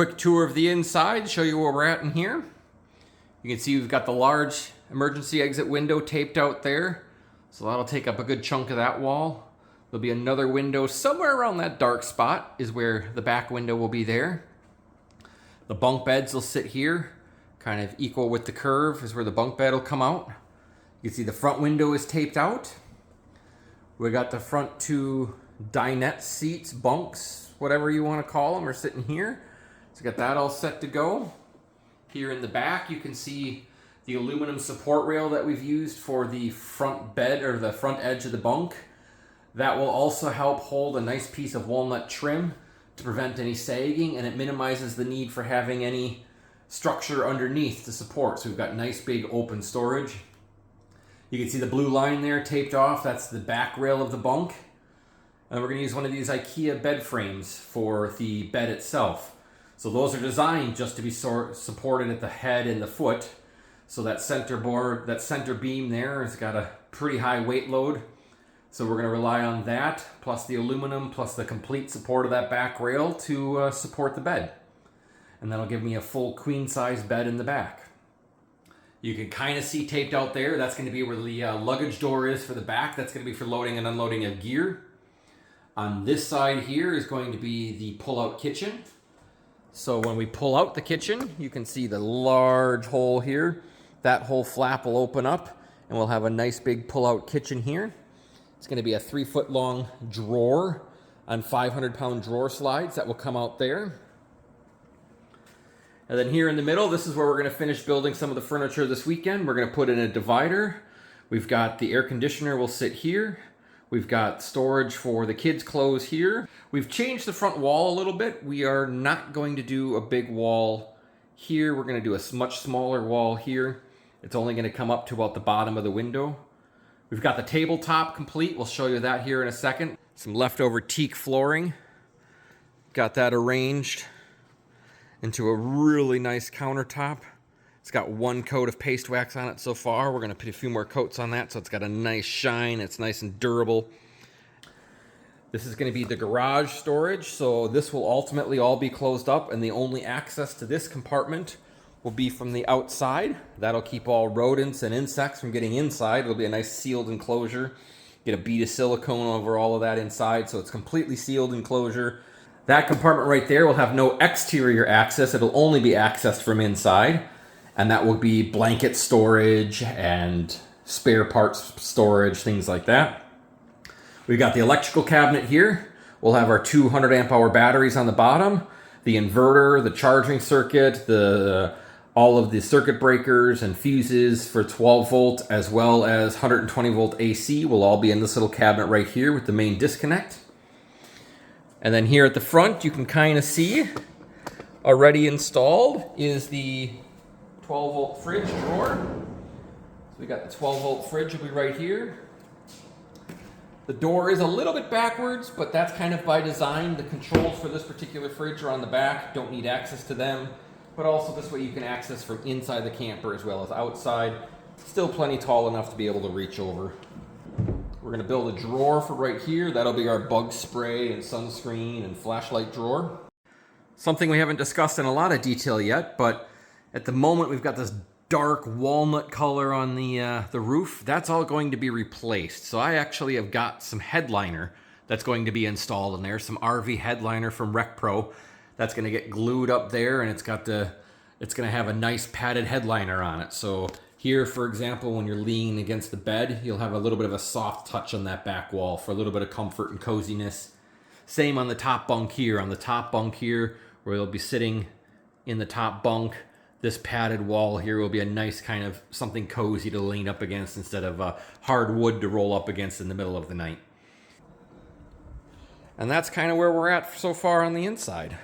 quick tour of the inside, show you where we're at in here. You can see we've got the large emergency exit window taped out there. So that'll take up a good chunk of that wall. There'll be another window somewhere around that dark spot is where the back window will be there. The bunk beds will sit here, kind of equal with the curve is where the bunk bed will come out. You can see the front window is taped out. We got the front two dinette seats, bunks, whatever you want to call them, are sitting here. So got that all set to go. Here in the back, you can see the aluminum support rail that we've used for the front bed or the front edge of the bunk. That will also help hold a nice piece of walnut trim to prevent any sagging, and it minimizes the need for having any structure underneath to support. So we've got nice big open storage. You can see the blue line there taped off. That's the back rail of the bunk. And we're going to use one of these IKEA bed frames for the bed itself. So those are designed just to be supported at the head and the foot. So that center board, that center beam there has got a pretty high weight load. So we're going to rely on that, plus the aluminum, plus the complete support of that back rail to support the bed. And that'll give me a full queen size bed in the back. You can kind of see taped out there, that's going to be where the luggage door is for the back. That's going to be for loading and unloading of gear. On this side here is going to be the pull-out kitchen. So when we pull out the kitchen, you can see the large hole here. That whole flap will open up and we'll have a nice big pull-out kitchen here. It's going to be a 3-foot long drawer on 500-pound drawer slides that will come out there. And then here in the middle, this is where we're going to finish building some of the furniture this weekend. We're going to put in a divider. We've got the air conditioner will sit here. We've got storage for the kids' clothes here. We've changed the front wall a little bit. We are not going to do a big wall here. We're going to do a much smaller wall here. It's only going to come up to about the bottom of the window. We've got the tabletop complete. We'll show you that here in a second. Some leftover teak flooring. Got that arranged into a really nice countertop. It's got one coat of paste wax on it so far. We're going to put a few more coats on that so it's got a nice shine. It's nice and durable. This is going to be the garage storage. So this will ultimately all be closed up, and the only access to this compartment will be from the outside. That'll keep all rodents and insects from getting inside. It'll be a nice sealed enclosure. Get a bead of silicone over all of that inside, so it's completely sealed enclosure. That compartment right there will have no exterior access. It'll only be accessed from inside. And that will be blanket storage and spare parts storage, things like that. We've got the electrical cabinet here. We'll have our 200 amp hour batteries on the bottom, the inverter, the charging circuit, all of the circuit breakers and fuses for 12 volt as well as 120 volt AC will all be in this little cabinet right here with the main disconnect. And then here at the front, you can kind of see already installed is the 12 volt fridge drawer. So we got the 12 volt fridge will be right here. The door is a little bit backwards, but that's kind of by design. The controls for this particular fridge are on the back. Don't need access to them. But also this way you can access from inside the camper as well as outside. Still plenty tall enough to be able to reach over. We're going to build a drawer for right here. That'll be our bug spray and sunscreen and flashlight drawer. Something we haven't discussed in a lot of detail yet, but at the moment we've got this dark walnut color on the roof. That's all going to be replaced. So I actually have got some headliner that's going to be installed in there. Some RV headliner from RecPro that's going to get glued up there, and it's going to have a nice padded headliner on it. So here, for example, when you're leaning against the bed, you'll have a little bit of a soft touch on that back wall for a little bit of comfort and coziness. Same on the top bunk here. On the top bunk here, where you'll be sitting in the top bunk, this padded wall here will be a nice kind of something cozy to lean up against instead of hard wood to roll up against in the middle of the night. And that's kind of where we're at so far on the inside.